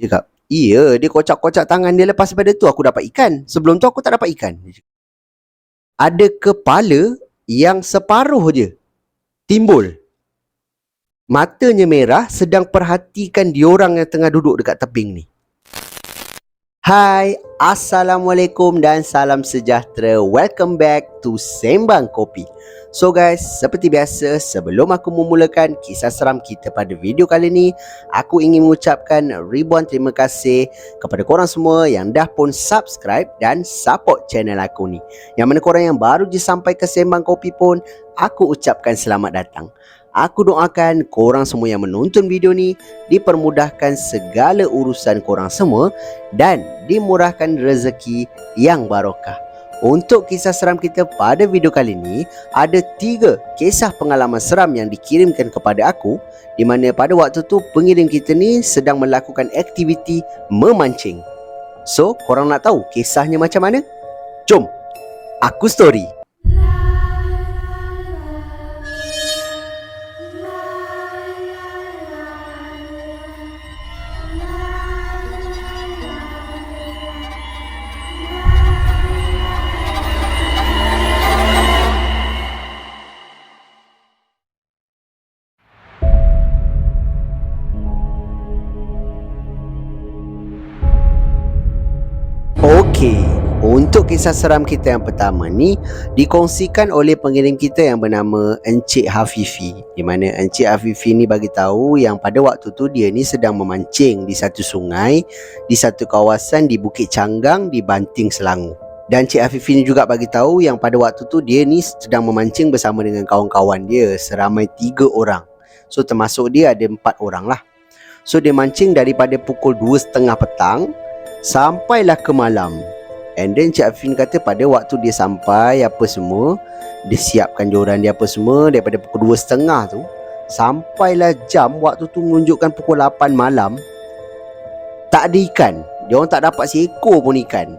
Dia cakap, iya, dia kocak-kocak tangan dia, lepas pada tu aku dapat ikan. Sebelum tu aku tak dapat ikan. Ada kepala yang separuh je timbul. Matanya merah, sedang perhatikan diorang yang tengah duduk dekat tebing ni. Hai, Assalamualaikum dan salam sejahtera. Welcome back to Sembang Kopi. So guys, seperti biasa, sebelum aku memulakan kisah seram kita pada video kali ni, aku ingin mengucapkan ribuan terima kasih kepada korang semua yang dah pun subscribe dan support channel aku ni. Yang mana korang yang baru je sampai ke Sembang Kopi pun, aku ucapkan selamat datang. Aku doakan korang semua yang menonton video ni dipermudahkan segala urusan korang semua dan dimurahkan rezeki yang barokah. Untuk kisah seram kita pada video kali ni, ada 3 kisah pengalaman seram yang dikirimkan kepada aku, di mana pada waktu tu pengirim kita ni sedang melakukan aktiviti memancing. So, korang nak tahu kisahnya macam mana? Jom, aku story. Okey, untuk kisah seram kita yang pertama ni dikongsikan oleh pengirim kita yang bernama Encik Hafifi. Di mana Encik Hafifi ni bagi tahu yang pada waktu tu dia ni sedang memancing di satu sungai, di satu kawasan di Bukit Canggang di Banting, Selangor. Dan Encik Hafifi ni juga bagi tahu yang pada waktu tu dia ni sedang memancing bersama dengan kawan-kawan dia seramai 3 orang. So termasuk dia ada 4 orang lah. So dia mancing daripada pukul 2.30 petang sampailah ke malam. And then Cik Afin kata pada waktu dia sampai apa semua, dia siapkan joran dia apa semua, daripada pukul 2.30 tu sampailah jam waktu tu menunjukkan pukul 8 malam, tak ada ikan. Dia orang tak dapat seekor pun ikan.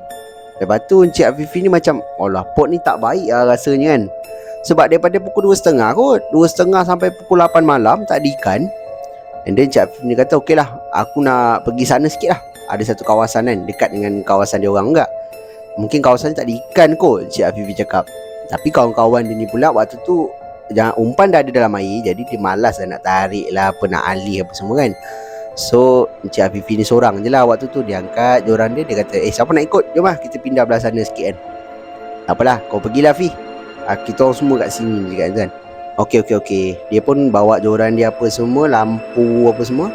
Lepas tu Cik Afif ni macam, alah pot ni tak baik lah rasanya kan. Sebab daripada pukul 2.30 kot, 2.30 sampai pukul 8 malam tak ada ikan. And then Cik Afif ni kata, okey lah, aku nak pergi sana sikit lah. Ada satu kawasan kan, dekat dengan kawasan dia orang enggak. Mungkin kawasan tak ada ikan kot, Cik Afifi cakap. Tapi kawan-kawan dia ni pula waktu tu umpan dah ada dalam air, jadi dia malas lah nak tarik lah apa, nak alih apa semua kan. So Cik Afifi ni seorang je lah waktu tu. Dia angkat joran dia, dia kata, siapa nak ikut? Jom lah kita pindah belah sana sikit kan. Tak apalah, kau pergilah Fi, kita orang semua kat sini je kan. Okey. Dia pun bawa joran dia apa semua, lampu apa semua,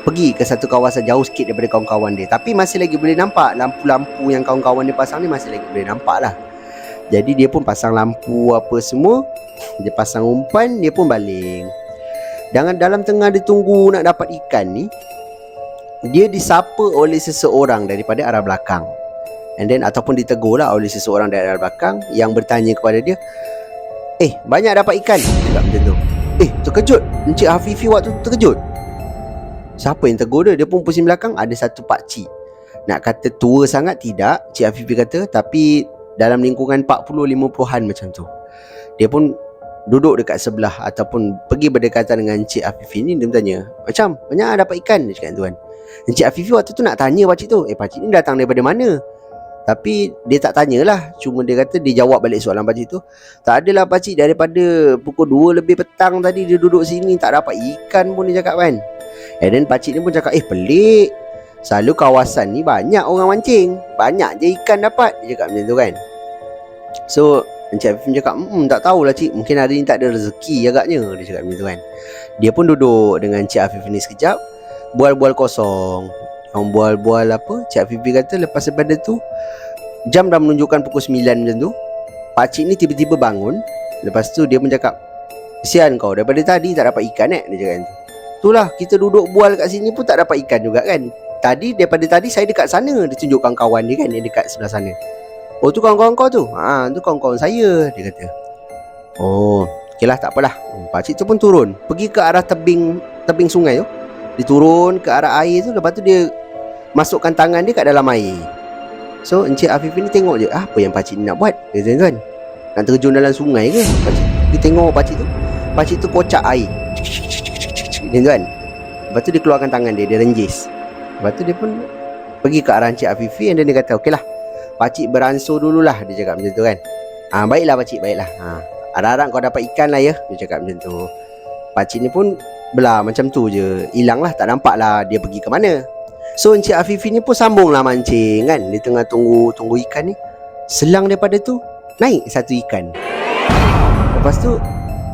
pergi ke satu kawasan jauh sikit daripada kawan-kawan dia. Tapi masih lagi boleh nampak lampu-lampu yang kawan-kawan dia pasang ni, masih lagi boleh nampak lah. Jadi dia pun pasang lampu apa semua, dia pasang umpan, dia pun baling. Dan dalam tengah dia tunggu nak dapat ikan ni, dia disapa oleh seseorang daripada arah belakang. And then ataupun ditegur lah oleh seseorang dari arah belakang yang bertanya kepada dia, banyak dapat ikan? Cakap macam tu. Terkejut Encik Hafifi waktu tu, terkejut. Siapa yang tegur dia? Dia pun pusing belakang, ada satu pakcik. Nak kata tua sangat tidak, Cik Afifi kata, tapi dalam lingkungan 40-50-an macam tu. Dia pun duduk dekat sebelah ataupun pergi berdekatan dengan Cik Afifi ni. Dia bertanya, macam banyak dapat ikan? Dia cakap tu kan. Cik Afifi waktu tu nak tanya pakcik tu, pakcik ni datang daripada mana? Tapi dia tak tanyalah, cuma dia kata, dia jawab balik soalan pakcik tu. Tak adalah pakcik, daripada pukul 2 lebih petang tadi dia duduk sini, tak dapat ikan pun, dia cakap kan. And then pakcik ni pun cakap, pelik, selalu kawasan ni banyak orang mancing, banyak je ikan dapat. Dia cakap macam tu kan. So Encik Afif cakap, tak tahulah cik, mungkin hari ni tak ada rezeki agaknya. Dia cakap macam tu kan. Dia pun duduk dengan Cik Afif ni sekejap, bual-bual kosong. Orang bual-bual apa, Cik Afif kata lepas daripada tu jam dah menunjukkan pukul 9 macam tu, pakcik ni tiba-tiba bangun. Lepas tu dia pun cakap, kesian kau, daripada tadi tak dapat ikan dia cakap macam tu. Itulah, kita duduk bual kat sini pun tak dapat ikan juga kan. Daripada tadi saya dekat sana. Dia tunjuk kawan-kawan dia kan, yang dekat sebelah sana. Oh tu kawan-kawan kau tu? Tu kawan-kawan saya, dia kata. Oh, okey lah, tak apalah. Pakcik tu pun turun, pergi ke arah tebing sungai tu. Dia turun ke arah air tu. Lepas tu dia masukkan tangan dia kat dalam air. So Encik Afif ni tengok je, apa yang pakcik ni nak buat? Dia kata kan, nak terjun dalam sungai ke pakcik? Dia tengok pakcik tu kocak air dia tu kan. Lepas tu dia keluarkan tangan dia renjis. Lepas tu dia pun pergi ke arah Encik Afifi, and then dia kata, okeylah, pakcik beransur dululah, dia cakap macam tu kan. Baiklah pakcik, baiklah. Harap-harap kau dapat ikan lah ya, dia cakap macam tu. Pakcik ni pun belah macam tu je, hilang lah, tak nampak lah dia pergi ke mana. So Encik Afifi ni pun sambung lah mancing kan. Dia tengah tunggu ikan ni, selang daripada tu naik satu ikan. Lepas tu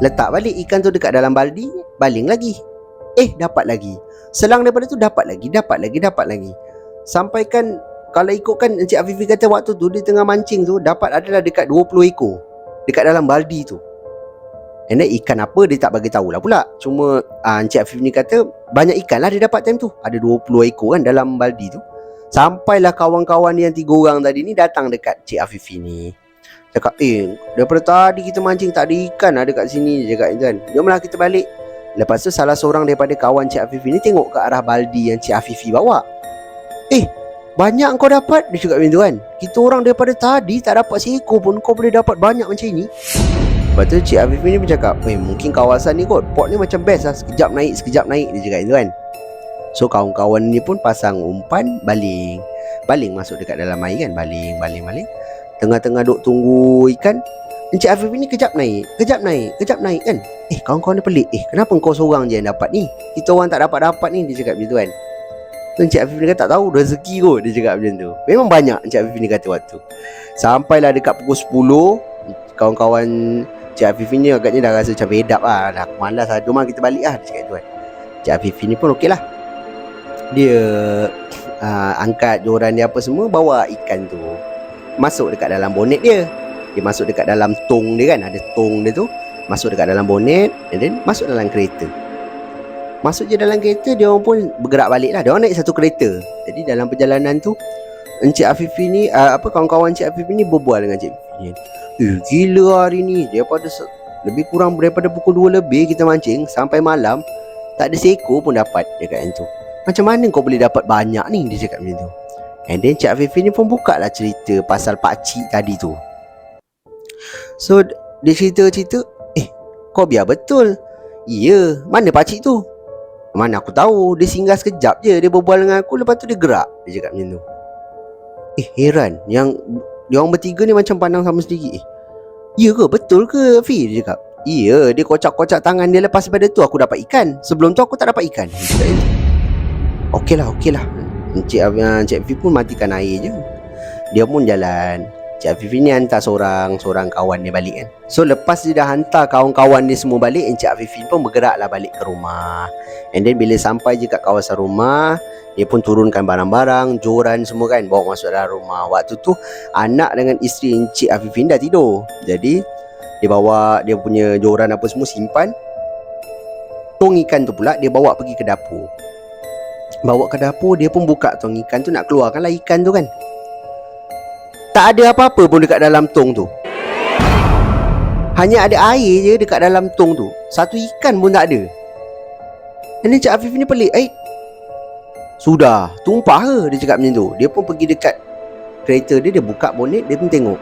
letak balik ikan tu dekat dalam baldi, baling lagi. Dapat lagi. Selang daripada tu dapat lagi. Sampai kan, kalau ikutkan Encik Afifi kata waktu tu dia tengah mancing tu, dapat adalah dekat 20 ekor dekat dalam baldi tu. And then ikan apa dia tak bagi tahulah pula. Cuma Encik Afifi ni kata banyak ikan lah dia dapat time tu. Ada 20 ekor kan dalam baldi tu. Sampailah kawan-kawan yang 3 orang tadi ni datang dekat Encik Afifi ni. Cakap, daripada tadi kita mancing tak ada ikan ada kat sini. Dia cakap kan, jomlah kita balik. Lepas tu salah seorang daripada kawan Cik Afifi ni tengok ke arah baldi yang Cik Afifi bawa. Banyak kau dapat, dia cakap macam tu kan. Kita orang daripada tadi tak dapat seekor pun, kau boleh dapat banyak macam ni. Lepas tu Cik Afifi ni bercakap, mungkin kawasan ni kot, pot ni macam best lah, sekejap naik, dia cakap macam tu kan. So kawan-kawan ni pun pasang umpan, baling masuk dekat dalam air kan. Baling. Tengah-tengah duk tunggu ikan, Encik Afifi ni kejap naik kan. Kawan-kawan dia pelik, kenapa kau seorang je yang dapat ni? Kita orang tak dapat ni, dia cakap macam tu kan. So Encik Afifi ni kata, tak tahu, rezeki kot, dia cakap macam tu. Memang banyak Encik Afifi ni kata waktu. Sampailah dekat pukul 10, kawan-kawan Encik Afifi ni agaknya dah rasa macam bedap lah, dah aku malas lah, jom kita balik lah, dia cakap tu kan. Encik Afifi ni pun okey lah. Dia angkat joran dia apa semua, bawa ikan tu masuk dekat dalam bonet dia. Dia masuk dekat dalam tong dia kan, ada tong dia tu, masuk dekat dalam bonet, and then masuk dalam kereta. Masuk je dalam kereta, dia orang pun bergerak balik lah. Dia orang naik satu kereta. Jadi dalam perjalanan tu, Encik Afifi ni, kawan-kawan Encik Afifi ni berbual dengan Encik Afifi ni. Gila hari ni, lebih kurang daripada pukul 2 lebih kita mancing sampai malam, tak ada seekor pun dapat, dia kata macam tu. Macam mana kau boleh dapat banyak ni, dia cakap macam tu. And then Encik Afifi ni pun buka lah cerita pasal pakcik tadi tu. So dia cerita, kau biar betul. Ya, mana pakcik tu? Mana aku tahu, dia singgah sekejap je, dia berbual dengan aku, lepas tu dia gerak, dia cakap macam tu. Heran, yang dia orang bertiga ni macam pandang sama sendiri. Ya ke, betul ke Fi? Dia cakap, iya, dia kocak-kocak tangan dia, lepas daripada tu aku dapat ikan, sebelum tu aku tak dapat ikan. Okeylah. Encik Afifi pun matikan air je. Dia pun jalan. Encik Afifi ni hantar seorang kawan dia balik kan. So lepas dia dah hantar kawan-kawan dia semua balik, Encik Afifi pun bergeraklah balik ke rumah. And then bila sampai je kat kawasan rumah, dia pun turunkan barang-barang, joran semua kan, bawa masuk dalam rumah. Waktu tu anak dengan isteri Encik Afifi dah tidur. Jadi dia bawa dia punya joran apa semua, simpan. Tong ikan tu pula dia bawa pergi ke dapur. Bawa ke dapur, dia pun buka tong ikan tu, nak keluarkanlah ikan tu kan. Tak ada apa-apa pun dekat dalam tong tu. Hanya ada air je dekat dalam tong tu. Satu ikan pun tak ada. Dan Encik Afifi ni pelik. Sudah tumpah ke? Dia cakap macam tu. Dia pun pergi dekat kereta dia, dia buka bonet, dia pun tengok.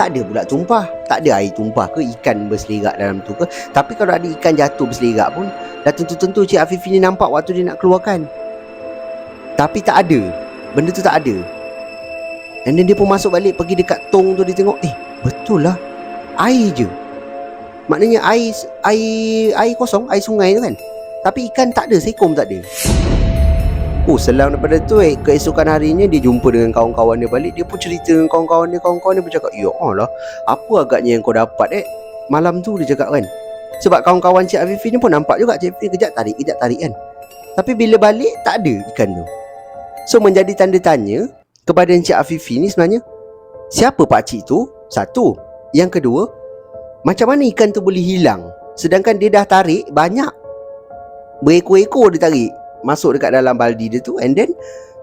Tak ada pula tumpah. Tak ada air tumpah ke, ikan berselerak dalam tu ke. Tapi kalau ada ikan jatuh berselerak pun, dah tentu-tentu Encik Afifi ni nampak waktu dia nak keluarkan. Tapi tak ada. Benda tu tak ada. And then dia pun masuk balik, pergi dekat tong tu, dia tengok, betul lah, air je. Maknanya air kosong, air sungai tu kan. Tapi ikan tak ada, seekor pun tak ada. Selang daripada tu, keesokan harinya dia jumpa dengan kawan-kawan dia balik. Dia pun cerita dengan kawan-kawan dia bercakap, ya Allah, apa agaknya yang kau dapat malam tu, dia cakap kan. Sebab kawan-kawan Cik Afifi ni pun nampak juga Cik Afifi kejap tarik kan. Tapi bila balik, tak ada ikan tu. So menjadi tanda tanya kepada Encik Afifi ni sebenarnya, siapa pakcik tu? Satu. Yang kedua, macam mana ikan tu boleh hilang sedangkan dia dah tarik banyak, berekor-ekor dia tarik masuk dekat dalam baldi dia tu, and then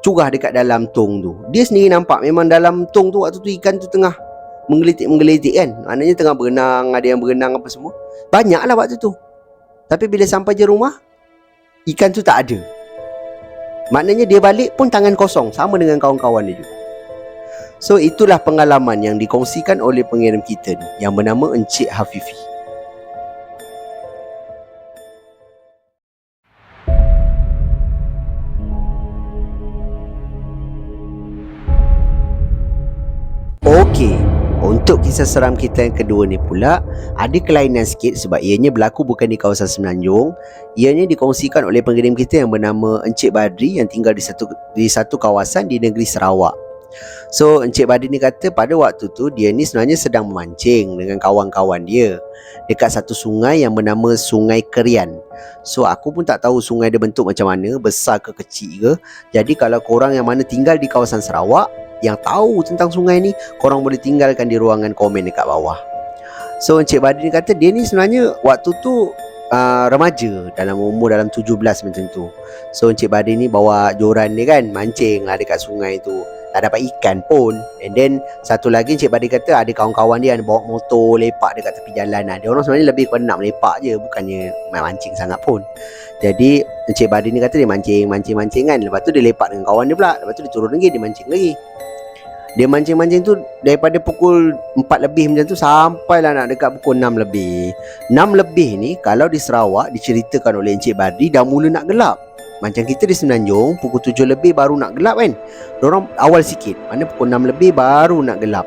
curah dekat dalam tong tu. Dia sendiri nampak memang dalam tong tu waktu tu ikan tu tengah menggelitik kan. Maknanya tengah berenang, ada yang berenang apa semua. Banyak lah waktu tu. Tapi bila sampai je rumah, ikan tu tak ada. Maknanya dia balik pun tangan kosong, sama dengan kawan-kawan dia juga. So itulah pengalaman yang dikongsikan oleh pengirim kita ni, yang bernama Encik Hafifi. Okey, untuk kisah seram kita yang kedua ni pula ada kelainan sikit sebab ianya berlaku bukan di kawasan Semenanjung. Ianya dikongsikan oleh pengirim kita yang bernama Encik Badri yang tinggal di satu kawasan di negeri Sarawak. So Encik Badri ni kata pada waktu tu dia ni sebenarnya sedang memancing dengan kawan-kawan dia dekat satu sungai yang bernama Sungai Kerian. So aku pun tak tahu sungai dia bentuk macam mana, besar ke kecil ke. Jadi kalau korang yang mana tinggal di kawasan Sarawak yang tahu tentang sungai ni, korang boleh tinggalkan di ruangan komen dekat bawah. So Encik Badri ni kata dia ni sebenarnya waktu tu remaja, dalam umur dalam 17 macam tu. So Encik Badri ni bawa joran dia kan, mancing lah dekat sungai tu. Tak dapat ikan pun. And then satu lagi Encik Badri kata ada kawan-kawan dia yang bawa motor lepak dekat tepi jalan. Dia orang sebenarnya lebih kepada nak melepak je, bukannya main mancing sangat pun. Jadi Encik Badri ni kata dia mancing kan. Lepas tu dia lepak dengan kawan dia pula. Lepas tu dia turun lagi, dia mancing lagi. Dia mancing tu daripada pukul 4 lebih macam tu sampailah nak dekat pukul 6 lebih. 6 lebih ni kalau di Sarawak diceritakan oleh Encik Badri dah mula nak gelap. Macam kita di Semenanjung pukul 7 lebih baru nak gelap kan. Diorang awal sikit, mana pukul 6 lebih baru nak gelap.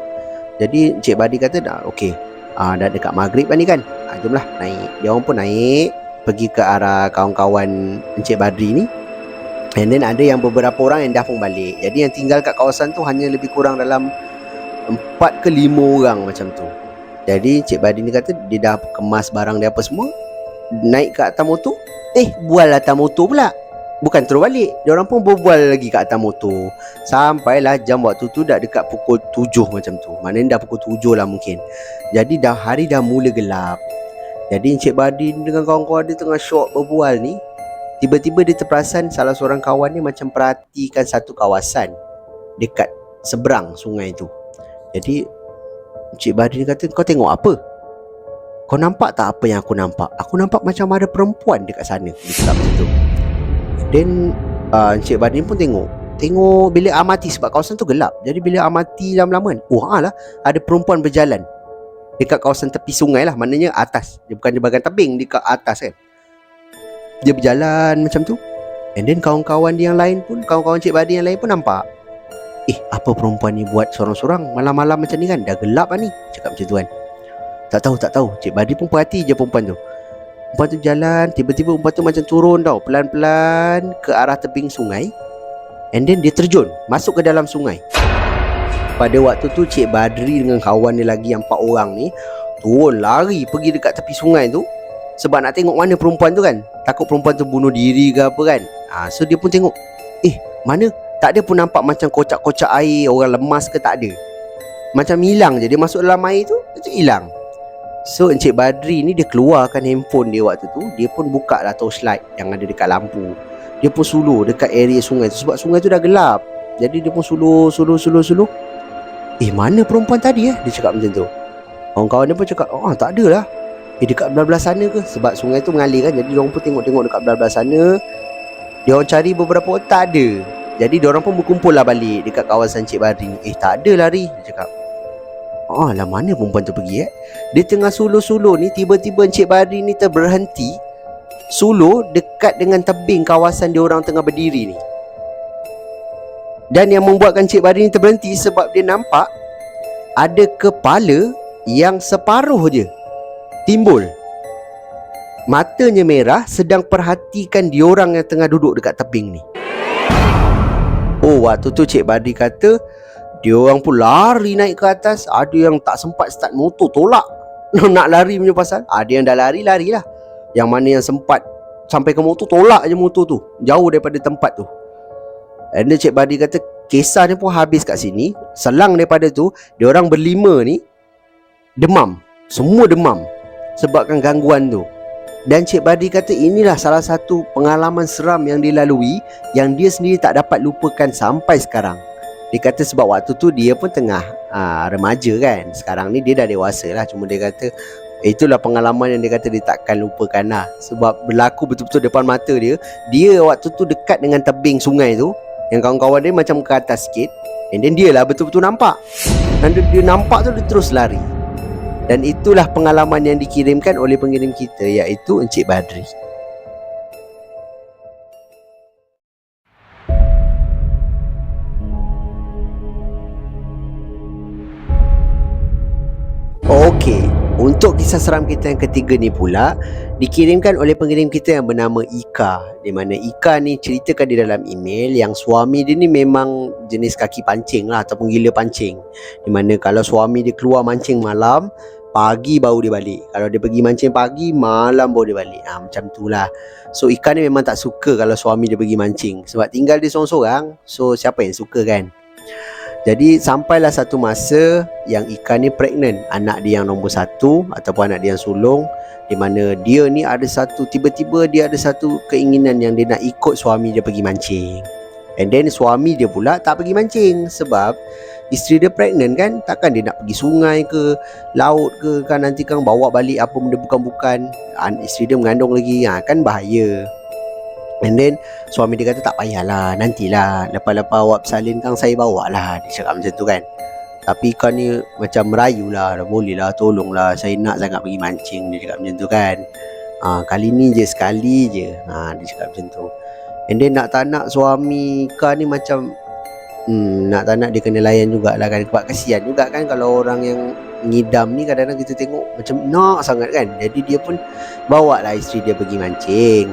Jadi Encik Badri kata dah okey, dah dekat maghrib kan ni kan. Jomlah naik. Dia orang pun naik pergi ke arah kawan-kawan Encik Badri ni. And then ada yang beberapa orang yang dah pun balik. Jadi yang tinggal kat kawasan tu hanya lebih kurang dalam 4 ke 5 orang macam tu. Jadi Encik Badri ni kata dia dah kemas barang dia apa semua, naik ke atas motor. Bual atas motor pula. Bukan terus balik, dia orang pun berbual lagi kat atas motor. Sampailah jam waktu tu dah dekat pukul 7 macam tu. Maknanya dah pukul 7 lah mungkin. Jadi hari dah mula gelap. Jadi Encik Badri dengan kawan-kawan dia tengah syok berbual ni, tiba-tiba dia terperasan salah seorang kawan dia macam perhatikan satu kawasan dekat seberang sungai tu. Jadi Encik Badri kata, kau tengok apa? Kau nampak tak apa yang aku nampak? Aku nampak macam ada perempuan dekat sana. Dia cakap macam tu. Dan Encik Badri pun tengok bila amati sebab kawasan tu gelap. Jadi bila amati lama-lama kan, lah ada perempuan berjalan dekat kawasan tepi sungai lah. Maknanya atas. Dia bukan di bahagian tebing, dekat atas kan. Dia berjalan macam tu. And then kawan-kawan dia yang lain pun, kawan-kawan Encik Badri yang lain pun nampak. Apa perempuan ni buat sorang-sorang malam-malam macam ni kan? Dah gelap lah ni. Cakap macam tu kan. Tak tahu. Encik Badri pun perhati je perempuan tu. Perempuan tu jalan, tiba-tiba perempuan tu macam turun tau, pelan-pelan ke arah tebing sungai. And then dia terjun masuk ke dalam sungai. Pada waktu tu Cik Badri dengan kawan dia lagi yang 4 orang ni turun lari pergi dekat tepi sungai tu, sebab nak tengok mana perempuan tu kan. Takut perempuan tu bunuh diri ke apa kan. So dia pun tengok, mana tak ada pun nampak macam kocak-kocak air, orang lemas ke tak ada. Macam hilang je. Dia masuk dalam air tu, macam hilang. So Encik Badri ni dia keluarkan handphone dia waktu tu. Dia pun buka lah torchlight yang ada dekat lampu. Dia pun suluh dekat area sungai tu, sebab sungai tu dah gelap. Jadi dia pun suluh. Mana perempuan tadi dia cakap macam tu. Kawan-kawan dia pun cakap, tak ada lah. Dekat belah-belah sana ke? Sebab sungai tu mengalir kan. Jadi diorang pun tengok dekat belah-belah sana. Diorang cari beberapa orang, tak ada. Jadi diorang pun berkumpul lah balik dekat kawasan Encik Badri. Tak ada lari, dia cakap. Lah mana perempuan tu pergi Dia tengah suluh-suluh ni, tiba-tiba Encik Badri ni terberhenti suluh dekat dengan tebing kawasan dia orang tengah berdiri ni. Dan yang membuatkan Encik Badri ni terberhenti sebab dia nampak ada kepala yang separuh je timbul. Matanya merah, sedang perhatikan diorang yang tengah duduk dekat tebing ni. Waktu tu Cik Badri kata diorang pun lari naik ke atas. Ada yang tak sempat start motor, tolak nak lari punya pasal. Ada yang dah lari lah. Yang mana yang sempat sampai ke motor, tolak je motor tu jauh daripada tempat tu. Dan Cik Badri kata kisah ni pun habis kat sini. Selang daripada tu, diorang berlima ni demam. Semua demam sebabkan gangguan tu. Dan Cik Badri kata inilah salah satu pengalaman seram yang dilalui, yang dia sendiri tak dapat lupakan sampai sekarang. Dia kata sebab waktu tu dia pun tengah remaja kan. Sekarang ni dia dah dewasa lah. Cuma dia kata itulah pengalaman yang dia kata dia takkan lupakan lah. Sebab berlaku betul-betul depan mata dia. Dia waktu tu dekat dengan tebing sungai tu, yang kawan-kawan dia macam ke atas sikit. And then dia lah betul-betul nampak. Dan dia nampak tu, dia terus lari. Dan itulah pengalaman yang dikirimkan oleh pengirim kita, iaitu Encik Badri. Okey, untuk kisah seram kita yang ketiga ni pula dikirimkan oleh pengirim kita yang bernama Ika. Di mana Ika ni ceritakan di dalam email yang suami dia ni memang jenis kaki pancing lah ataupun gila pancing. Di mana kalau suami dia keluar mancing malam, pagi baru dia balik. Kalau dia pergi mancing pagi, malam baru dia balik. Macam tu lah. So Ika ni memang tak suka kalau suami dia pergi mancing. Sebab tinggal dia seorang-seorang, so siapa yang suka kan? Jadi sampailah satu masa yang Ika ni pregnant, anak dia yang nombor 1 ataupun anak dia yang sulung, di mana dia ni ada satu, tiba-tiba dia ada satu keinginan yang dia nak ikut suami dia pergi mancing. And then suami dia pula tak pergi mancing sebab isteri dia pregnant kan, takkan dia nak pergi sungai ke laut ke kan, nanti kan bawa balik apa benda bukan-bukan, isteri dia mengandung lagi, kan bahaya. And then suami dia kata tak payahlah, nantilah lepas-lepas awak bersalin kan saya bawa lah. Dia cakap macam tu kan. Tapi Ika ni macam merayu lah, boleh lah, tolonglah, saya nak sangat pergi mancing. Dia cakap macam tu kan. Kali ni je, sekali je. Dia cakap macam tu. And then nak tak nak suami Ika ni macam nak tak nak dia kena layan jugalah kan. Sebab kesian juga kan kalau orang yang ngidam ni kadang-kadang kita tengok macam nak sangat kan. Jadi dia pun bawa lah isteri dia pergi mancing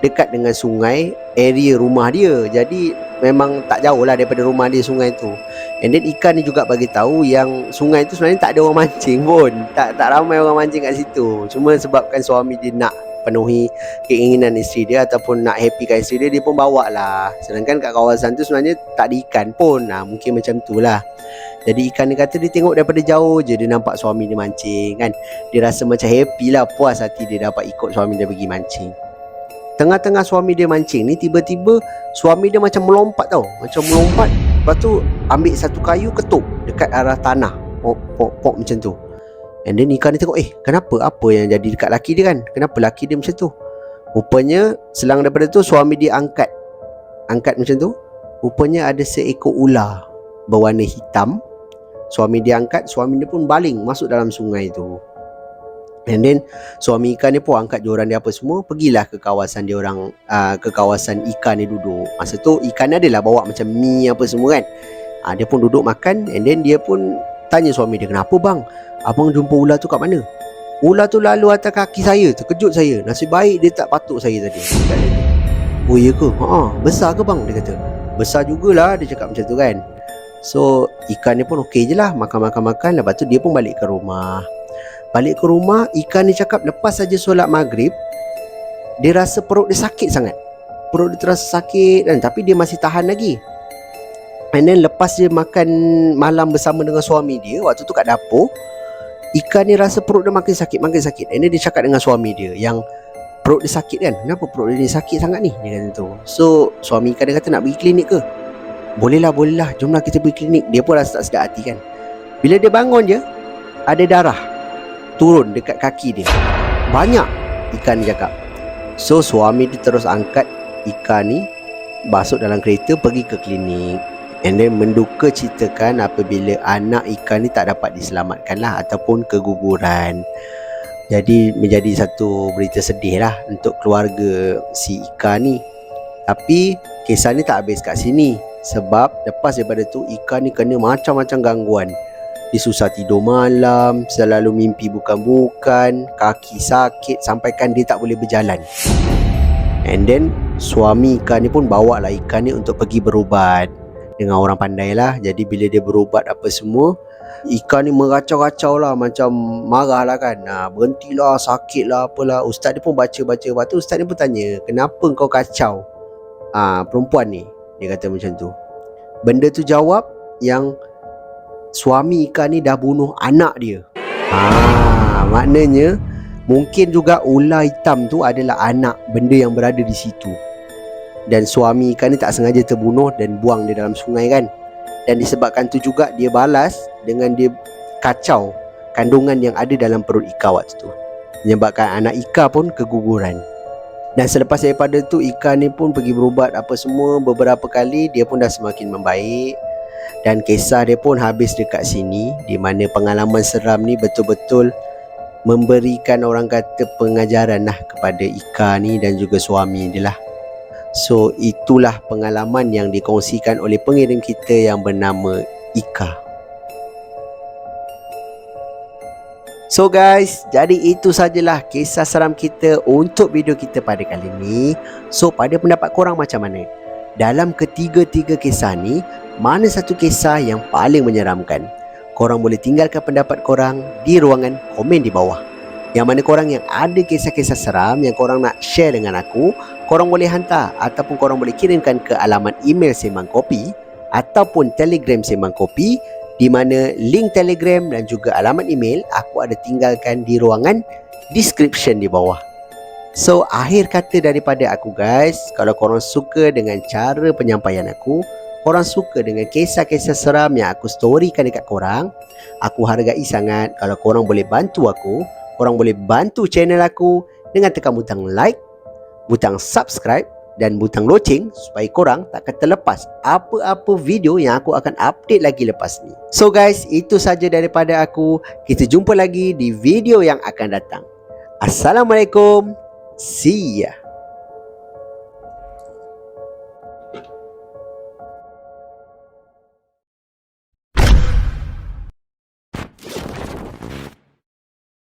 dekat dengan sungai area rumah dia. Jadi memang tak jauh lah daripada rumah dia sungai tu. And then Ika ni juga bagi tahu yang sungai tu sebenarnya tak ada orang mancing pun. Tak ramai orang mancing kat situ. Cuma sebabkan suami dia nak penuhi keinginan isteri dia ataupun nak happykan isteri dia, dia pun bawa lah. Sedangkan kat kawasan tu sebenarnya tak ada ikan pun. Mungkin macam tu lah. Jadi ikan ni kata dia tengok daripada jauh je, dia nampak suami dia mancing kan. Dia rasa macam happy lah, puas hati dia dapat ikut suami dia pergi mancing. Tengah-tengah suami dia mancing ni, tiba-tiba suami dia macam melompat tau. Macam melompat, lepas tu ambil satu kayu ketuk dekat arah tanah. Pok macam tu. And then Ika ni tengok, kenapa? Apa yang jadi dekat laki dia kan? Kenapa laki dia macam tu? Rupanya selang daripada tu suami dia angkat macam tu. Rupanya ada seekor ular berwarna hitam. Suami dia angkat, suami dia pun baling masuk dalam sungai tu. And then suami Ika ni pun angkat joran dia apa semua, pergilah ke kawasan dia orang, ke kawasan Ika ni duduk. Masa tu Ika ni adalah bawa macam mi apa semua kan. Dia pun duduk makan. And then dia pun tanya suami dia, kenapa bang, abang jumpa ular tu kat mana? Ular tu lalu atas kaki saya, terkejut saya. Nasib baik dia tak patuk saya tadi. Oh iya ke? Besar ke bang? Dia kata besar jugalah, dia cakap macam tu kan. So ikan ni pun okey je lah, makan. Lepas tu dia pun balik ke rumah. Ikan ni cakap lepas saja solat maghrib, dia rasa perut dia sakit sangat. Perut dia terasa sakit kan, tapi dia masih tahan lagi. And then lepas dia makan malam bersama dengan suami dia, waktu tu kat dapur, ikan ni rasa perut dia makin sakit. And then dia cakap dengan suami dia yang perut dia sakit kan. Kenapa perut dia ni sakit sangat ni? Dia kata tu. So suami ikan dia kata nak pergi klinik ke? Bolehlah, jomlah kita pergi klinik. Dia pun rasa tak sedap hati kan. Bila dia bangun je, ada darah turun dekat kaki dia. Banyak, ikan ni cakap. So suami dia terus angkat ikan ni, masuk dalam kereta pergi ke klinik. And then menduka ceritakan apabila anak ikan ni tak dapat diselamatkan lah ataupun keguguran. Jadi menjadi satu berita sedih lah untuk keluarga si ikan ni. Tapi kisah ni tak habis kat sini. Sebab lepas daripada tu ikan ni kena macam-macam gangguan. Dia susah tidur malam, selalu mimpi bukan-bukan, kaki sakit sampaikan dia tak boleh berjalan. And then suami ikan ni pun bawa lah ikan ni untuk pergi berubat dengan orang pandai lah. Jadi bila dia berubat apa semua, ikan ni meracau-racau lah, macam marah lah kan. Berhentilah, sakit lah, apalah. Ustaz dia pun baca. Lepas tu ustaz dia pun tanya, kenapa kau kacau perempuan ni? Dia kata macam tu. Benda tu jawab yang suami ikan ni dah bunuh anak dia. Maknanya mungkin juga ular hitam tu adalah anak benda yang berada di situ. Dan suami ikan ni tak sengaja terbunuh dan buang dia dalam sungai kan. Dan disebabkan tu juga dia balas dengan dia kacau kandungan yang ada dalam perut Ika waktu tu, menyebabkan anak Ika pun keguguran. Dan selepas daripada tu ikan ni pun pergi berubat apa semua beberapa kali, dia pun dah semakin membaik. Dan kisah dia pun habis dekat sini, di mana pengalaman seram ni betul-betul memberikan orang kata pengajaran lah kepada Ika ni dan juga suami dia lah. So itulah pengalaman yang dikongsikan oleh pengirim kita yang bernama Ika. So guys, jadi itu sajalah kisah seram kita untuk video kita pada kali ni. So pada pendapat korang macam mana? Dalam ketiga-tiga kisah ni, mana satu kisah yang paling menyeramkan? Korang boleh tinggalkan pendapat korang di ruangan komen di bawah. Yang mana korang yang ada kisah-kisah seram yang korang nak share dengan aku, korang boleh hantar ataupun korang boleh kirimkan ke alamat email Sembang Kopi ataupun Telegram Sembang Kopi, di mana link Telegram dan juga alamat email aku ada tinggalkan di ruangan description di bawah. So, akhir kata daripada aku guys, kalau korang suka dengan cara penyampaian aku, korang suka dengan kisah-kisah seram yang aku storykan dekat korang, aku hargai sangat kalau korang boleh bantu aku. Korang boleh bantu channel aku dengan tekan butang like, butang subscribe dan butang loceng supaya korang takkan terlepas apa-apa video yang aku akan update lagi lepas ni. So guys, itu saja daripada aku. Kita jumpa lagi di video yang akan datang. Assalamualaikum. See ya.